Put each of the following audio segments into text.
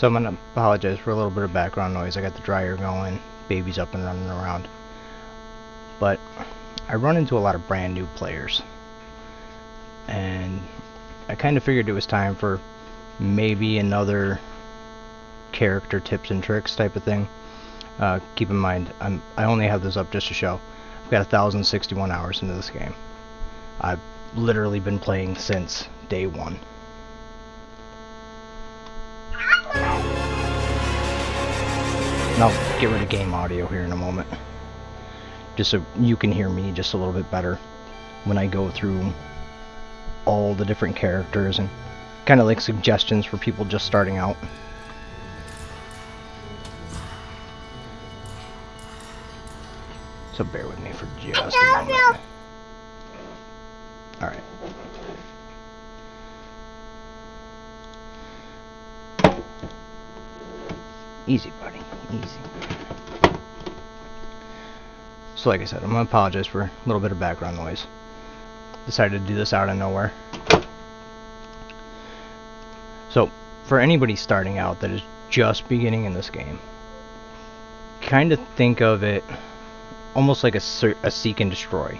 So I'm gonna apologize for a little bit of background noise. I got the dryer going, baby's up and running around. But I run into a lot of brand new players, and I kind of figured it was time for maybe another character tips and tricks type of thing. Keep in mind, I only have this up just to show. I've got 1,061 hours into this game. I've literally been playing since day one. And I'll get rid of game audio here in a moment, just so you can hear me just a little bit better when I go through all the different characters and kind of like suggestions for people just starting out. So bear with me for just a moment. Alright. Easy, buddy. Easy. So like I said, I'm going to apologize for a little bit of background noise. Decided to do this out of nowhere. So, for anybody starting out that is just beginning in this game, kind of think of it almost like a seek and destroy.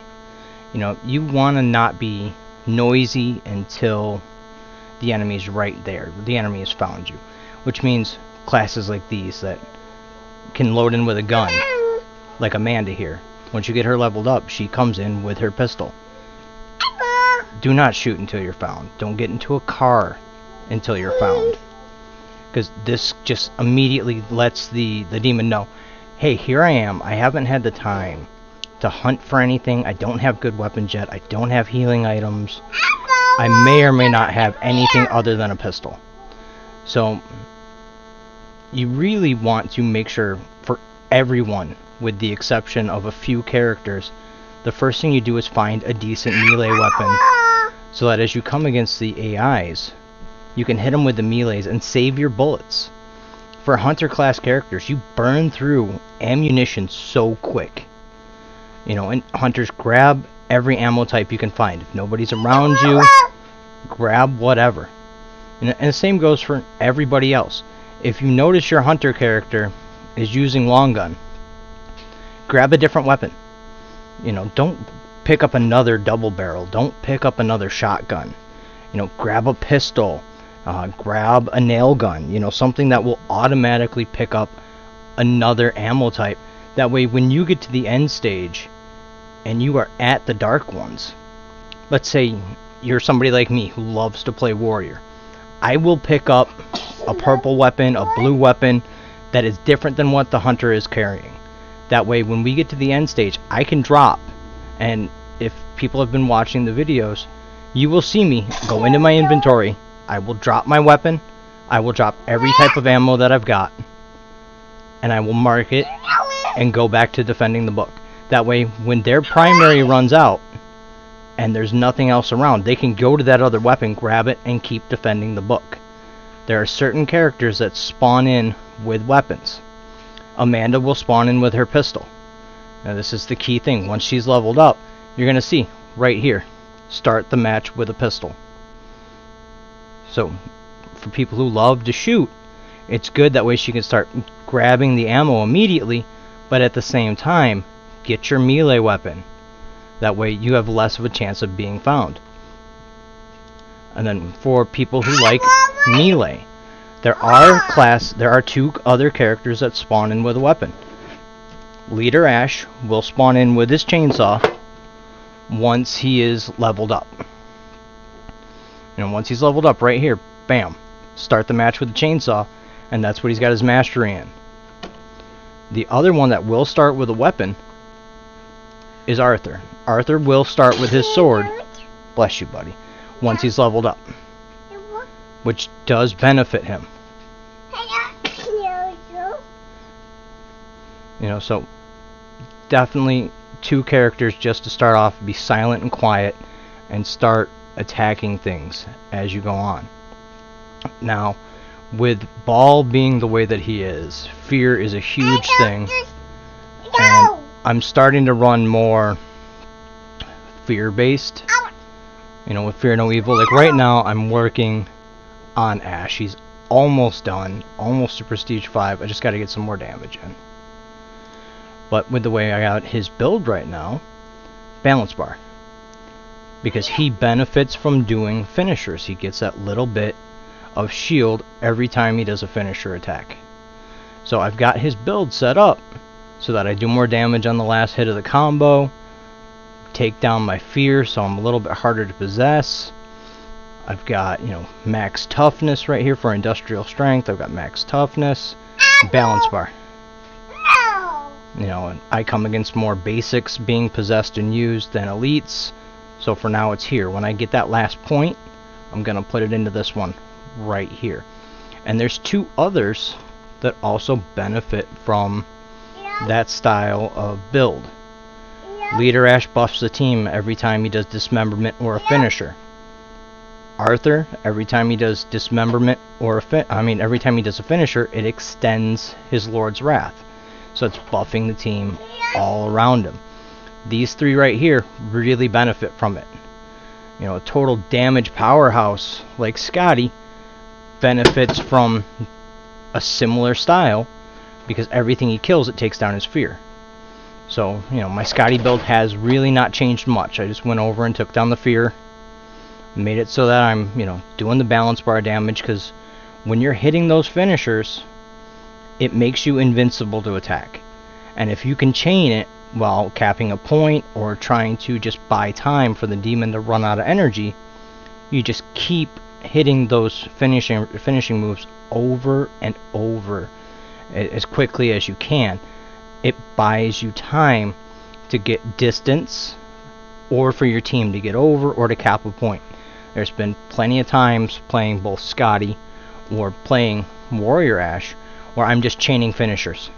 You know, you want to not be noisy until the enemy's right there. The enemy has found you. Which means classes like these that can load in with a gun, like Amanda here. Once you get her leveled up, she comes in with her pistol. Do not shoot until you're found. Don't get into a car until you're found. Because this just immediately lets the demon know, hey, here I am. I haven't had the time to hunt for anything. I don't have good weapons yet. I don't have healing items. I may or may not have anything other than a pistol. So you really want to make sure for everyone, with the exception of a few characters, the first thing you do is find a decent melee weapon, so that as you come against the AIs, you can hit them with the melees and save your bullets. For hunter class characters, you burn through ammunition so quick. You know, and hunters, grab every ammo type you can find. If nobody's around you, grab whatever. And the same goes for everybody else. If you notice your hunter character is using long gun, grab a different weapon. You know, don't pick up another double barrel. Don't pick up another shotgun. You know, grab a pistol. Grab a nail gun. You know, something that will automatically pick up another ammo type. That way, when you get to the end stage and you are at the Dark Ones, let's say you're somebody like me who loves to play warrior, I will pick up a purple weapon, a blue weapon that is different than what the hunter is carrying. That way, when we get to the end stage, I can drop. And if people have been watching the videos, you will see me go into my inventory. I will drop my weapon. I will drop every type of ammo that I've got. And I will mark it and go back to defending the book. That way, when their primary runs out and there's nothing else around, they can go to that other weapon, grab it, and keep defending the book. There are certain characters that spawn in with weapons. Amanda will spawn in with her pistol. Now this is the key thing. Once she's leveled up, you're going to see right here, start the match with a pistol. So for people who love to shoot, it's good. That way she can start grabbing the ammo immediately, but at the same time, get your melee weapon. That way you have less of a chance of being found. And then for people who like melee, there are two other characters that spawn in with a weapon. Leader Ash will spawn in with his chainsaw once he is leveled up. And once he's leveled up right here, bam, start the match with the chainsaw, and that's what he's got his mastery in. The other one that will start with a weapon is Arthur. Arthur will start with his sword, bless you buddy, once he's leveled up, which does benefit him. You know, so definitely two characters just to start off. Be silent and quiet and start attacking things as you go on. Now, with Ball being the way that he is, fear is a huge thing, and I'm starting to run more fear-based, you know, with Fear No Evil. Like right now, I'm working on Ash. He's almost done. Almost to Prestige 5. I just got to get some more damage in. But with the way I got his build right now, balance bar. Because he benefits from doing finishers. He gets that little bit of shield every time he does a finisher attack. So I've got his build set up so that I do more damage on the last hit of the combo, take down my fear so I'm a little bit harder to possess. I've got, max toughness right here for industrial strength. I've got max toughness, balance bar. And I come against more basics being possessed and used than elites. So for now it's here. When I get that last point, I'm going to put it into this one right here. And there's two others that also benefit from that style of build. Leader Ash buffs the team every time he does dismemberment or a finisher. Arthur, every time he does dismemberment or every time he does a finisher, it extends his Lord's Wrath. So it's buffing the team all around him. These three right here really benefit from it. A total damage powerhouse like Scotty benefits from a similar style because everything he kills, it takes down his fear. So, my Scotty build has really not changed much. I just went over and took down the fear, made it so that I'm, doing the balance bar damage, because when you're hitting those finishers, it makes you invincible to attack. And if you can chain it while capping a point or trying to just buy time for the demon to run out of energy, you just keep hitting those finishing moves over and over as quickly as you can. It buys you time to get distance or for your team to get over or to cap a point. There's been plenty of times playing both Scotty or playing Warrior Ash where I'm just chaining finishers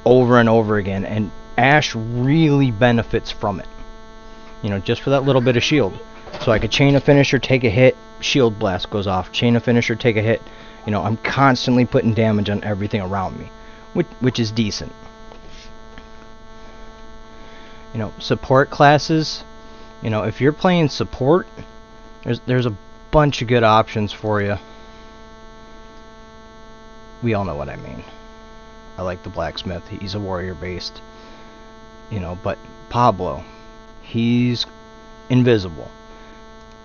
over and over again, and Ash really benefits from it. Just for that little bit of shield. So I could chain a finisher, take a hit, shield blast goes off. Chain a finisher, take a hit. I'm constantly putting damage on everything around me, which is decent. Support classes. If you're playing support, there's a bunch of good options for you. We all know what I mean. I like the blacksmith. He's a warrior based. But Pablo, he's invisible.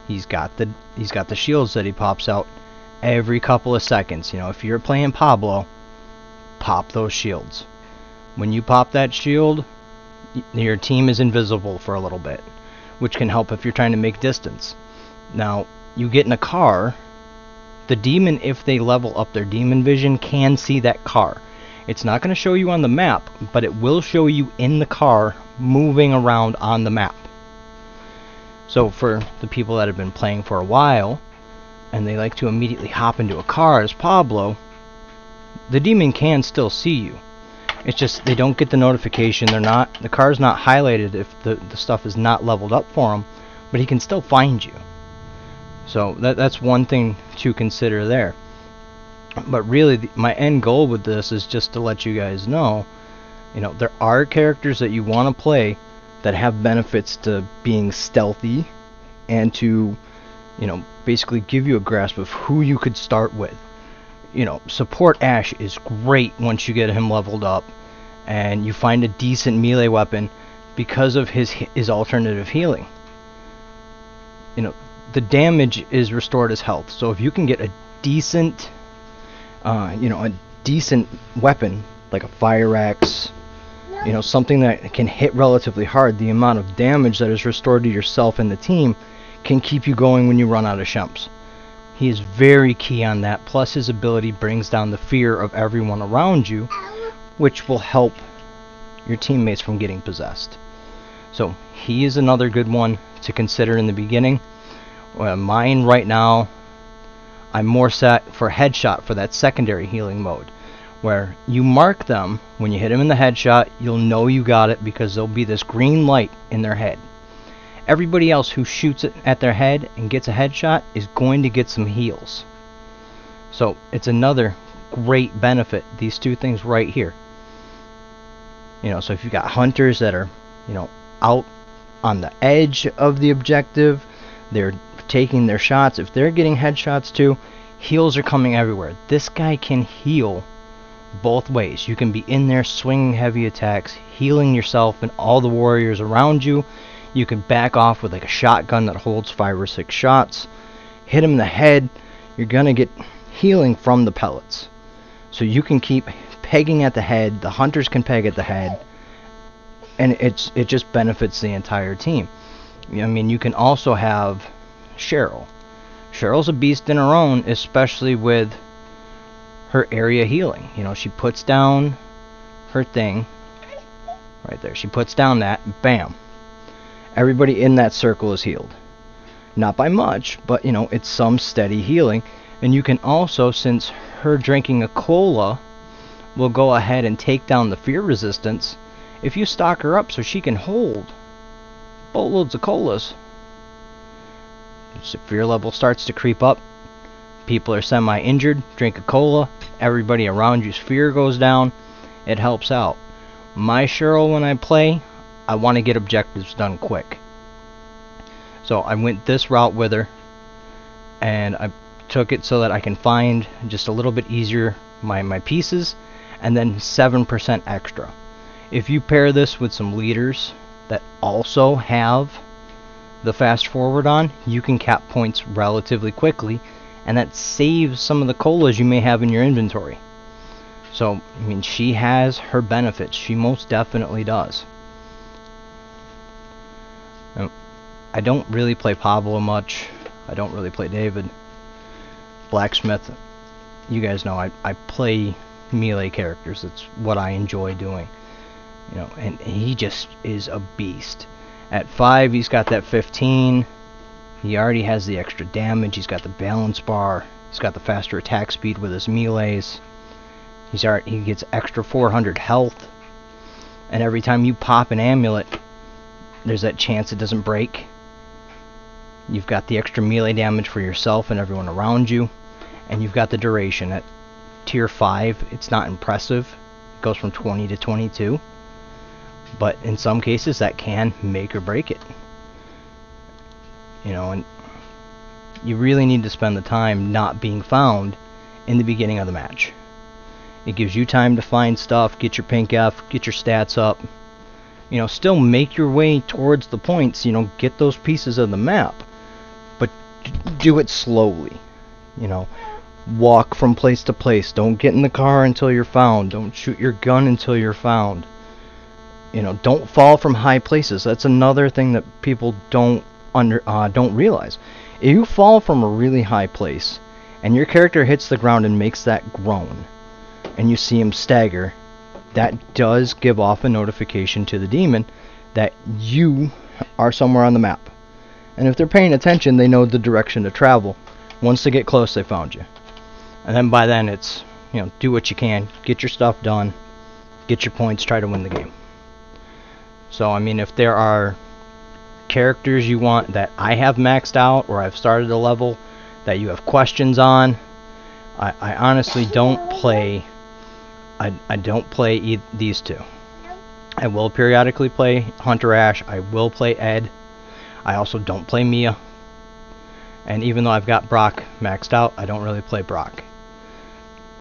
He's got the shields that he pops out every couple of seconds. If you're playing Pablo, pop those shields. When you pop that shield, your team is invisible for a little bit, which can help if you're trying to make distance. Now, you get in a car, the demon, if they level up their demon vision, can see that car. It's not going to show you on the map, but it will show you in the car moving around on the map. So for the people that have been playing for a while, and they like to immediately hop into a car as Pablo, the demon can still see you. It's just they don't get the notification. The car's not highlighted if the stuff is not leveled up for him, but he can still find you. So that's one thing to consider there. But really, my end goal with this is just to let you guys know, there are characters that you want to play that have benefits to being stealthy and to, basically give you a grasp of who you could start with. Support Ash is great once you get him leveled up and you find a decent melee weapon because of his alternative healing. The damage is restored as health. So if you can get a decent weapon like a fire axe, something that can hit relatively hard, the amount of damage that is restored to yourself and the team can keep you going when you run out of shemps. He is very key on that, plus his ability brings down the fear of everyone around you, which will help your teammates from getting possessed. So he is another good one to consider in the beginning. Mine right now, I'm more set for headshot for that secondary healing mode, where you mark them. When you hit them in the headshot, you'll know you got it because there'll be this green light in their head. Everybody else who shoots it at their head and gets a headshot is going to get some heals. So it's another great benefit, these two things right here. So if you've got hunters that are, out on the edge of the objective, they're taking their shots. If they're getting headshots too, Heals are coming everywhere. This guy can heal both ways. You can be in there swinging heavy attacks, healing yourself and all the warriors around you. You can back off with like a shotgun that holds 5 or 6 shots. Hit him in the head. You're going to get healing from the pellets. So you can keep pegging at the head. The hunters can peg at the head. And it just benefits the entire team. I mean, you can also have Cheryl. Cheryl's a beast in her own, especially with her area healing. You know, she puts down her thing right there. She puts down that, bam. Everybody in that circle is healed. Not by much, but you know, it's some steady healing. And you can also, since her drinking a cola will go ahead and take down the fear resistance, if you stock her up so she can hold boatloads of colas, the fear level starts to creep up. People are semi-injured, drink a cola, everybody around you's fear goes down. It helps out. My Cheryl, when I play, I want to get objectives done quick. So I went this route with her, and I took it so that I can find just a little bit easier my pieces, and then 7% extra. If you pair this with some leaders that also have the fast forward on, you can cap points relatively quickly, and that saves some of the colas you may have in your inventory. So, I mean, she has her benefits. She most definitely does. Now, I don't really play Pablo much. I don't really play David. Blacksmith, you guys know I play melee characters. It's what I enjoy doing. You know, and he just is a beast. At 5, he's got that 15. He already has the extra damage. He's got the balance bar. He's got the faster attack speed with his melees. He gets extra 400 health. And every time you pop an amulet, there's that chance it doesn't break. You've got the extra melee damage for yourself and everyone around you. And you've got the duration. At tier 5, it's not impressive. It goes from 20 to 22. But in some cases, that can make or break it. You know, and you really need to spend the time not being found in the beginning of the match. It gives you time to find stuff, get your pink F, get your stats up. You know, still make your way towards the points, you know, get those pieces of the map. But do it slowly. You know, walk from place to place. Don't get in the car until you're found. Don't shoot your gun until you're found. You know, don't fall from high places. That's another thing that people don't realize. If you fall from a really high place and your character hits the ground and makes that groan, and you see him stagger, that does give off a notification to the demon that you are somewhere on the map. And if they're paying attention, they know the direction to travel. Once they get close, they found you. And then by then, it's, you know, do what you can, get your stuff done, get your points, try to win the game. So, I mean, if there are characters you want that I have maxed out or I've started a level that you have questions on, I honestly don't play. I don't play these two. I will periodically play Hunter Ash. I will play Ed. I also don't play Mia. And even though I've got Brock maxed out, I don't really play Brock.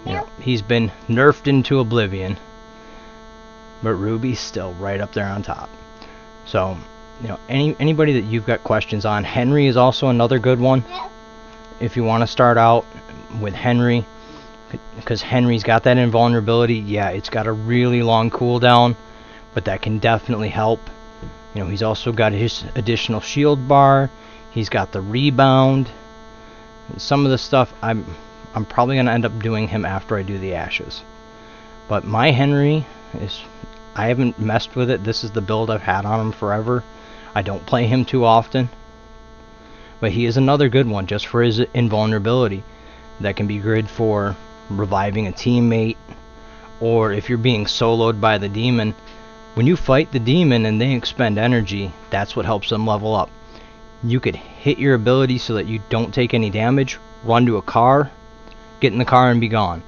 You know, he's been nerfed into oblivion. But Ruby's still right up there on top. So, you know, anybody that you've got questions on. Henry is also another good one. If you want to start out with Henry, because Henry's got that invulnerability. Yeah, it's got a really long cooldown, but that can definitely help. You know, he's also got his additional shield bar. He's got the rebound. Some of the stuff I'm probably going to end up doing him after I do the Ashes. But my Henry is, I haven't messed with it. This is the build I've had on him forever. I don't play him too often. But he is another good one just for his invulnerability. That can be good for reviving a teammate. Or if you're being soloed by the demon. When you fight the demon and they expend energy, that's what helps them level up. You could hit your ability so that you don't take any damage. Run to a car. Get in the car and be gone.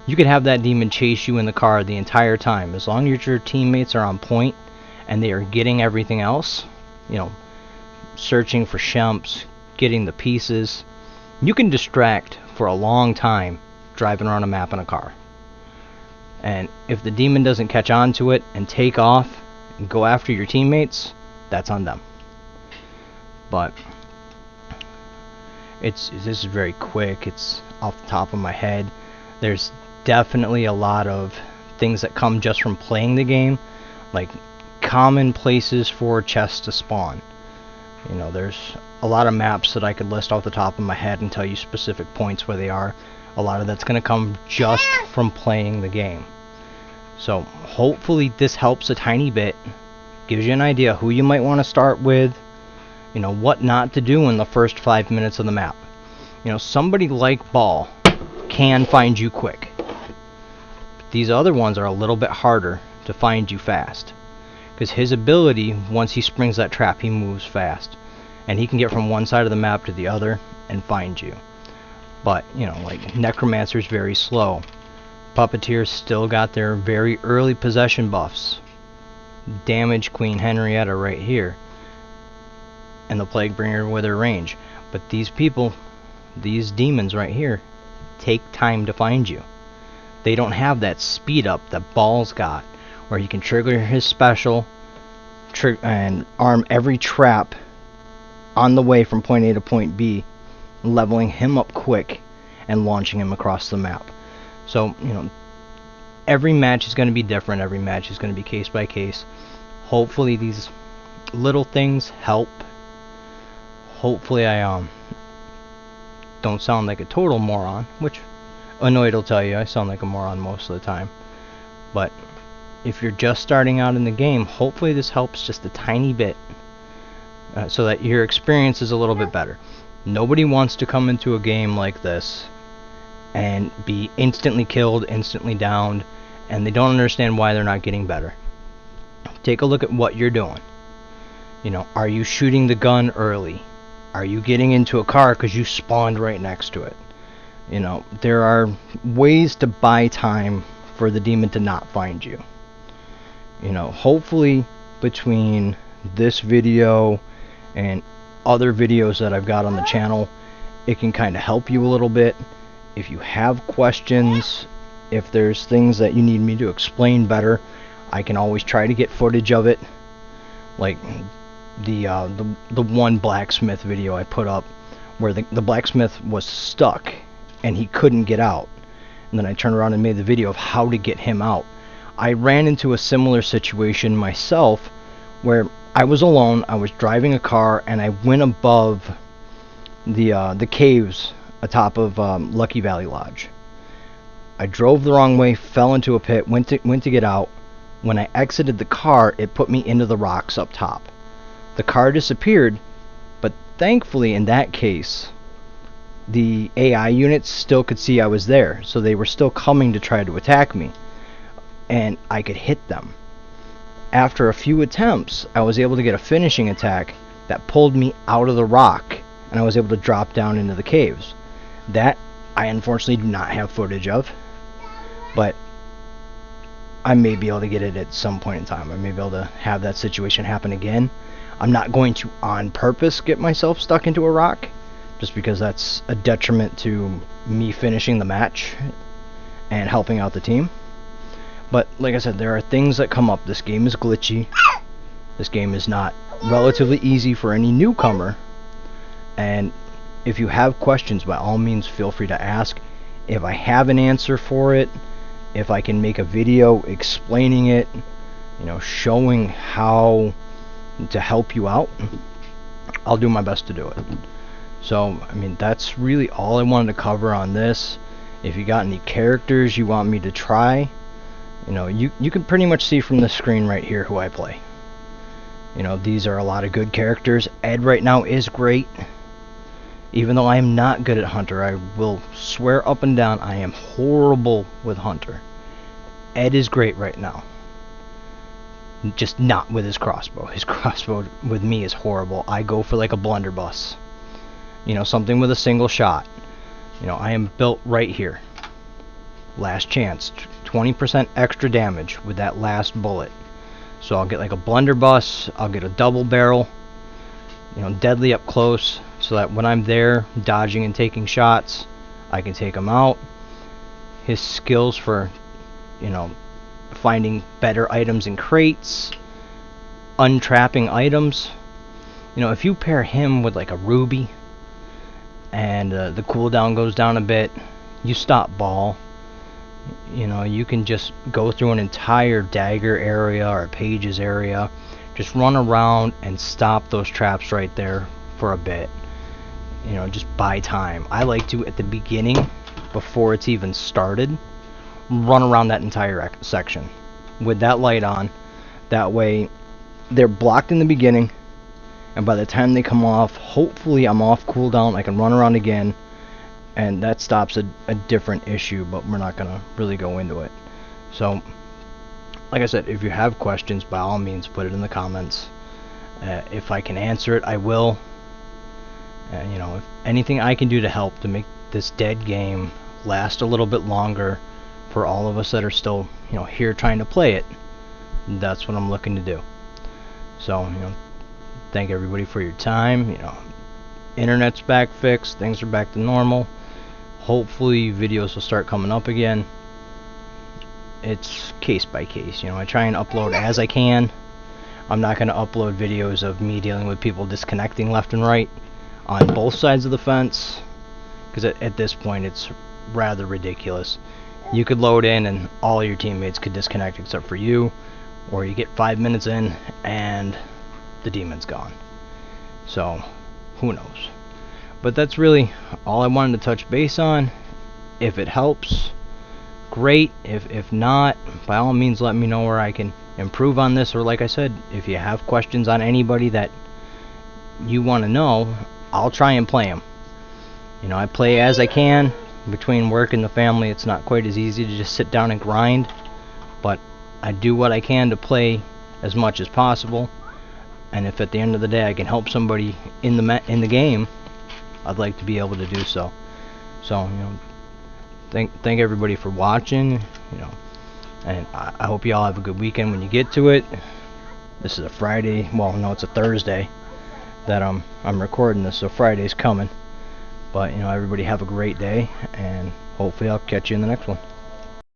You could have that demon chase you in the car the entire time. As long as your teammates are on point and they are getting everything else, you know, searching for shemps, getting the pieces, you can distract for a long time driving around a map in a car. And if the demon doesn't catch on to it and take off and go after your teammates, that's on them. But this is very quick. It's off the top of my head. There's definitely a lot of things that come just from playing the game, like common places for chests to spawn. You know, there's a lot of maps that I could list off the top of my head and tell you specific points where they are. A lot of that's going to come just from playing the game. So hopefully this helps a tiny bit, gives you an idea who you might want to start with, you know, what not to do in the first 5 minutes of the map. You know, somebody like Ball can find you quick. These other ones are a little bit harder to find you fast, because his ability, once he springs that trap, he moves fast, and he can get from one side of the map to the other and find you. But, you know, like Necromancer's very slow. Puppeteer's still got their very early possession buffs. Damage Queen Henrietta right here. And the Plaguebringer with her range. But these people, these demons right here, take time to find you. They don't have that speed up that Ball's got, where he can trigger his special and arm every trap on the way from point A to point B, leveling him up quick and launching him across the map. So, you know, every match is going to be different. Every match is going to be case by case. Hopefully these little things help. Hopefully I don't sound like a total moron, which Annoyed will tell you I sound like a moron most of the time. But if you're just starting out in the game, hopefully this helps just a tiny bit, so that your experience is a little bit better. Nobody wants to come into a game like this and be instantly killed, instantly downed, and they don't understand why they're not getting better. Take a look at what you're doing. You know, are you shooting the gun early? Are you getting into a car because you spawned right next to it? You know, there are ways to buy time for the demon to not find you. You know, hopefully between this video and other videos that I've got on the channel, it can kind of help you a little bit. If you have questions, if there's things that you need me to explain better, I can always try to get footage of it. Like the one blacksmith video I put up where the blacksmith was stuck and he couldn't get out. And then I turned around and made the video of how to get him out. I ran into a similar situation myself where I was alone, I was driving a car, and I went above the caves atop of Lucky Valley Lodge. I drove the wrong way, fell into a pit, went to get out. When I exited the car, it put me into the rocks up top. The car disappeared, but thankfully in that case, the AI units still could see I was there, so they were still coming to try to attack me, and I could hit them. After a few attempts, I was able to get a finishing attack that pulled me out of the rock, and I was able to drop down into the caves. That I unfortunately do not have footage of, but I may be able to get it at some point in time. I may be able to have that situation happen again. I'm not going to on purpose get myself stuck into a rock, just because that's a detriment to me finishing the match and helping out the team. But like I said, there are things that come up. This game is glitchy. This game is not relatively easy for any newcomer. And if you have questions, by all means feel free to ask. If I have an answer for it, if I can make a video explaining it, you know, showing how to help you out, I'll do my best to do it. So, I mean, that's really all I wanted to cover on this. If you got any characters you want me to try, you know, you can pretty much see from the screen right here who I play. You know, these are a lot of good characters. Ed right now is great. Even though I am not good at Hunter, I will swear up and down I am horrible with Hunter. Ed is great right now. Just not with his crossbow. His crossbow with me is horrible. I go for like a blunderbuss. You know, something with a single shot. You know, I am built right here. Last chance. 20% extra damage with that last bullet. So I'll get like a blunderbuss. I'll get a double barrel. You know, deadly up close. So that when I'm there, dodging and taking shots, I can take him out. His skills for, you know, finding better items in crates, untrapping items. You know, if you pair him with like a ruby and the cooldown goes down a bit, you stop ball. You know, you can just go through an entire dagger area or a pages area, just run around and stop those traps right there for a bit. You know, just buy time. I like to, at the beginning, before it's even started, run around that entire section with that light on. That way they're blocked in the beginning, and by the time they come off, hopefully I'm off cooldown, I can run around again, and that stops a different issue, but we're not going to really go into it. So, like I said, if you have questions, by all means, put it in the comments. If I can answer it, I will. You know, if anything I can do to help to make this dead game last a little bit longer for all of us that are still, you know, here trying to play it, that's what I'm looking to do. So, you know, thank everybody for your time. You know, internet's back fixed, things are back to normal. Hopefully videos will start coming up again. It's case by case, you know, I try and upload as I can. I'm not going to upload videos of me dealing with people disconnecting left and right on both sides of the fence, because at this point it's rather ridiculous. You could load in and all your teammates could disconnect except for you, or you get 5 minutes in and the demon's gone. So, who knows? But that's really all I wanted to touch base on. If it helps, great. If not, by all means let me know where I can improve on this, or like I said, if you have questions on anybody that you want to know, I'll try and play them. You know, I play as I can. Between work and the family, it's not quite as easy to just sit down and grind, but I do what I can to play as much as possible. And if at the end of the day I can help somebody in the game, I'd like to be able to do so. So, you know, thank everybody for watching. You know, and I hope you all have a good weekend when you get to it. This is a Friday. Well, no, it's a Thursday that I'm recording this, so Friday's coming. But, you know, everybody have a great day, and hopefully I'll catch you in the next one.